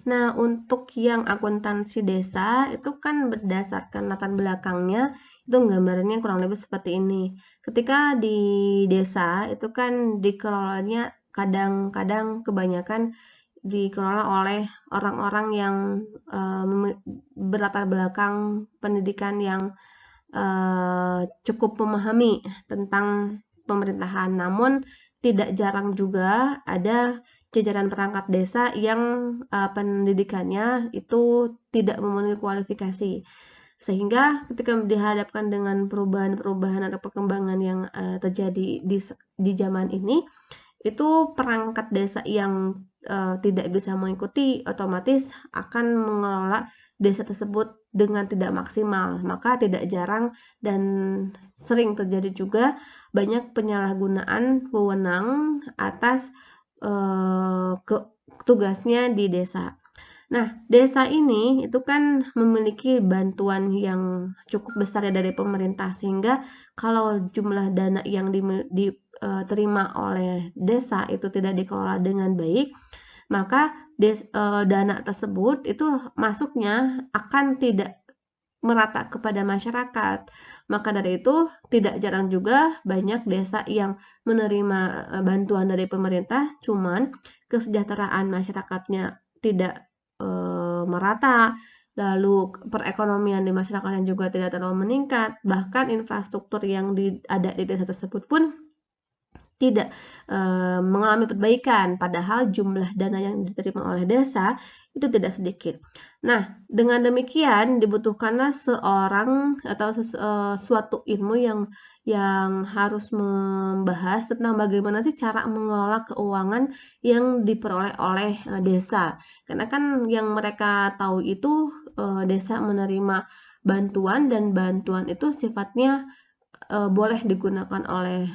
Nah, untuk yang akuntansi desa itu kan berdasarkan latar belakangnya itu gambarannya kurang lebih seperti ini. Ketika di desa itu kan dikelolanya kadang-kadang kebanyakan dikelola oleh orang-orang yang berlatar belakang pendidikan yang cukup memahami tentang pemerintahan. Namun tidak jarang juga ada jajaran perangkat desa yang pendidikannya itu tidak memenuhi kualifikasi. Sehingga ketika dihadapkan dengan perubahan-perubahan atau perkembangan yang terjadi di zaman ini, itu perangkat desa yang tidak bisa mengikuti otomatis akan mengelola desa tersebut dengan tidak maksimal. Maka tidak jarang dan sering terjadi juga banyak penyalahgunaan wewenang atas tugasnya di desa. Nah, desa ini itu kan memiliki bantuan yang cukup besar ya dari pemerintah, sehingga kalau jumlah dana yang diterima oleh desa itu tidak dikelola dengan baik, maka dana tersebut itu masuknya akan tidak merata kepada masyarakat. Maka dari itu tidak jarang juga banyak desa yang menerima bantuan dari pemerintah, cuman kesejahteraan masyarakatnya tidak merata, lalu perekonomian di masyarakatnya juga tidak terlalu meningkat, bahkan infrastruktur yang ada di desa tersebut pun tidak mengalami perbaikan, padahal jumlah dana yang diterima oleh desa itu tidak sedikit. Nah, dengan demikian dibutuhkanlah seorang atau suatu ilmu yang harus membahas tentang bagaimana sih cara mengelola keuangan yang diperoleh oleh desa. Karena kan yang mereka tahu itu desa menerima bantuan dan bantuan itu sifatnya boleh digunakan oleh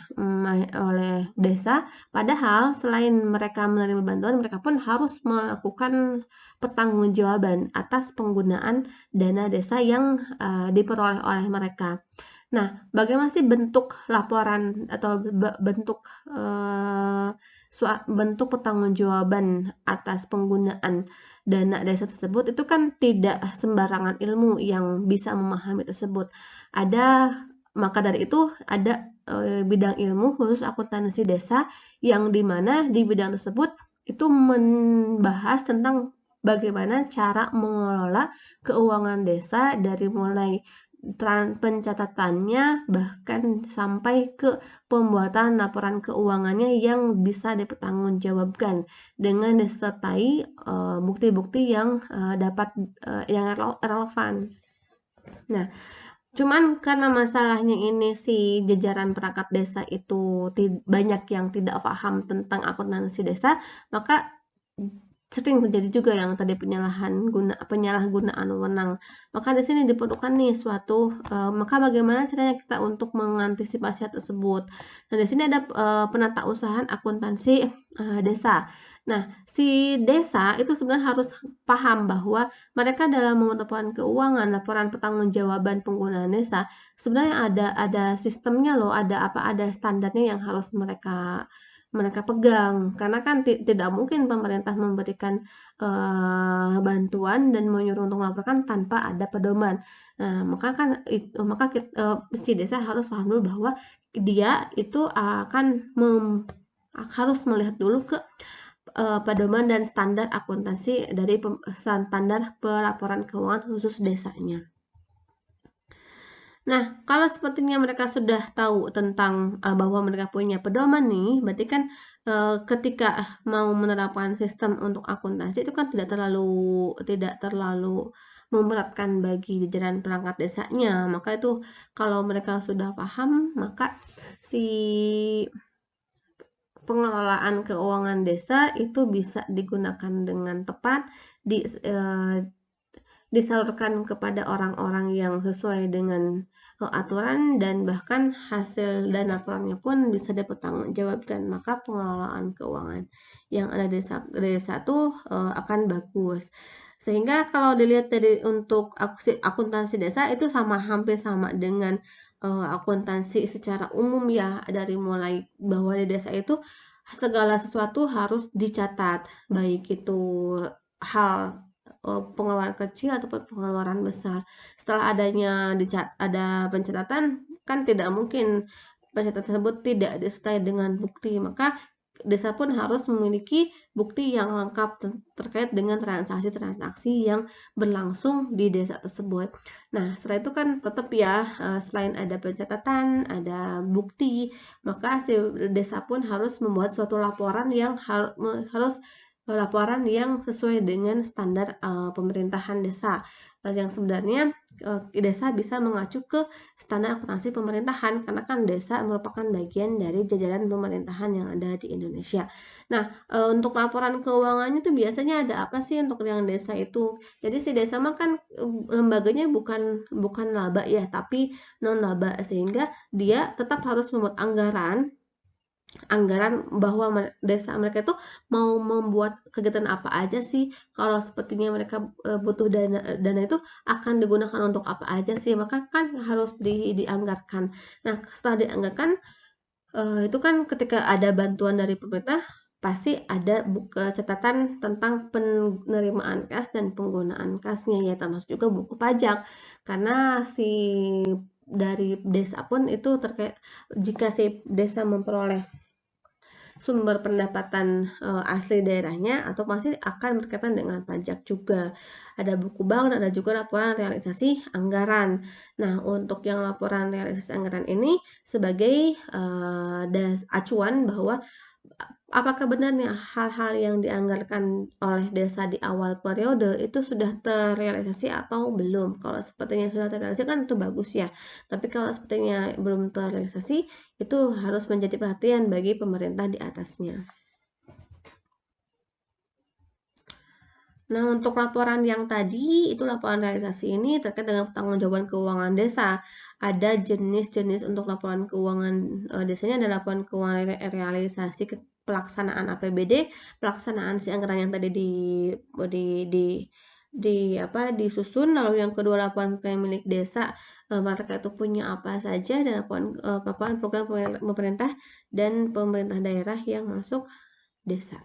desa, padahal selain mereka menerima bantuan, mereka pun harus melakukan pertanggungjawaban atas penggunaan dana desa yang diperoleh oleh mereka. Nah, bagaimana sih bentuk laporan atau bentuk pertanggungjawaban atas penggunaan dana desa tersebut? Itu kan tidak sembarangan ilmu yang bisa memahami tersebut. Maka dari itu ada bidang ilmu khusus akuntansi desa yang dimana di bidang tersebut itu membahas tentang bagaimana cara mengelola keuangan desa dari mulai pencatatannya bahkan sampai ke pembuatan laporan keuangannya yang bisa dipertanggungjawabkan dengan disertai bukti-bukti yang dapat yang relevan. Nah, cuman karena masalahnya ini si jajaran perangkat desa itu banyak yang tidak paham tentang akuntansi desa, maka sering terjadi juga yang tadi penyalahgunaan wewenang. Maka di sini diperlukan nih maka bagaimana caranya kita untuk mengantisipasi hal tersebut. Nah, di sini ada penata usahaan akuntansi desa. Nah, si desa itu sebenarnya harus paham bahwa mereka dalam membuat laporan keuangan, laporan pertanggungjawaban penggunaan desa, sebenarnya ada sistemnya loh, ada standarnya yang harus mereka pegang. Karena kan tidak mungkin pemerintah memberikan bantuan dan menyuruh untuk melaporkan tanpa ada pedoman. Nah, si desa harus paham dulu bahwa dia itu harus melihat dulu ke pedoman dan standar akuntansi dari standar pelaporan keuangan khusus desanya. Nah, kalau sepertinya mereka sudah tahu tentang bahwa mereka punya pedoman nih, berarti kan ketika mau menerapkan sistem untuk akuntansi itu kan tidak terlalu memberatkan bagi jajaran perangkat desanya. Maka itu kalau mereka sudah paham, maka si pengelolaan keuangan desa itu bisa digunakan dengan tepat, disalurkan kepada orang-orang yang sesuai dengan aturan dan bahkan hasil dan laporannya pun bisa dipertanggungjawabkan. Maka pengelolaan keuangan yang ada di desa itu akan bagus. Sehingga kalau dilihat dari untuk akuntansi desa itu hampir sama dengan akuntansi secara umum ya, dari mulai bahwa di desa itu segala sesuatu harus dicatat, baik itu hal pengeluaran kecil ataupun pengeluaran besar. Setelah adanya ada pencatatan, kan tidak mungkin pencatatan tersebut tidak disertai dengan bukti, maka desa pun harus memiliki bukti yang lengkap terkait dengan transaksi-transaksi yang berlangsung di desa tersebut. Nah, setelah itu kan tetap ya, selain ada pencatatan, ada bukti, maka si desa pun harus membuat suatu laporan yang harus laporan yang sesuai dengan standar pemerintahan desa, yang sebenarnya desa bisa mengacu ke standar akuntansi pemerintahan karena kan desa merupakan bagian dari jajaran pemerintahan yang ada di Indonesia. Nah, untuk laporan keuangannya tuh biasanya ada apa sih untuk yang desa itu? Jadi si desa mah kan lembaganya bukan bukan laba ya, tapi non laba, sehingga dia tetap harus membuat anggaran bahwa desa mereka itu mau membuat kegiatan apa aja sih, kalau sepertinya mereka butuh dana itu akan digunakan untuk apa aja sih, maka kan harus dianggarkan. Nah, setelah dianggarkan, itu kan ketika ada bantuan dari pemerintah pasti ada catatan tentang penerimaan kas dan penggunaan kasnya ya, termasuk juga buku pajak, karena si dari desa pun itu terkait, jika si desa memperoleh sumber pendapatan asli daerahnya atau masih akan berkaitan dengan pajak juga. Ada buku bank dan ada juga laporan realisasi anggaran. Nah, untuk yang laporan realisasi anggaran ini sebagai acuan bahwa apakah benarnya hal-hal yang dianggarkan oleh desa di awal periode itu sudah terrealisasi atau belum. Kalau sepertinya sudah terrealisasi kan itu bagus ya. Tapi kalau sepertinya belum terrealisasi, itu harus menjadi perhatian bagi pemerintah di atasnya. Nah, untuk laporan yang tadi, itu laporan realisasi ini terkait dengan pertanggungjawaban keuangan desa. Ada jenis-jenis untuk laporan keuangan desanya, ada laporan keuangan realisasi pelaksanaan APBD, pelaksanaan si anggaran yang tadi di di di apa disusun, lalu yang kedua laporan keuangan milik desa, mereka itu punya apa saja, dan laporan program pemerintah dan pemerintah daerah yang masuk desa.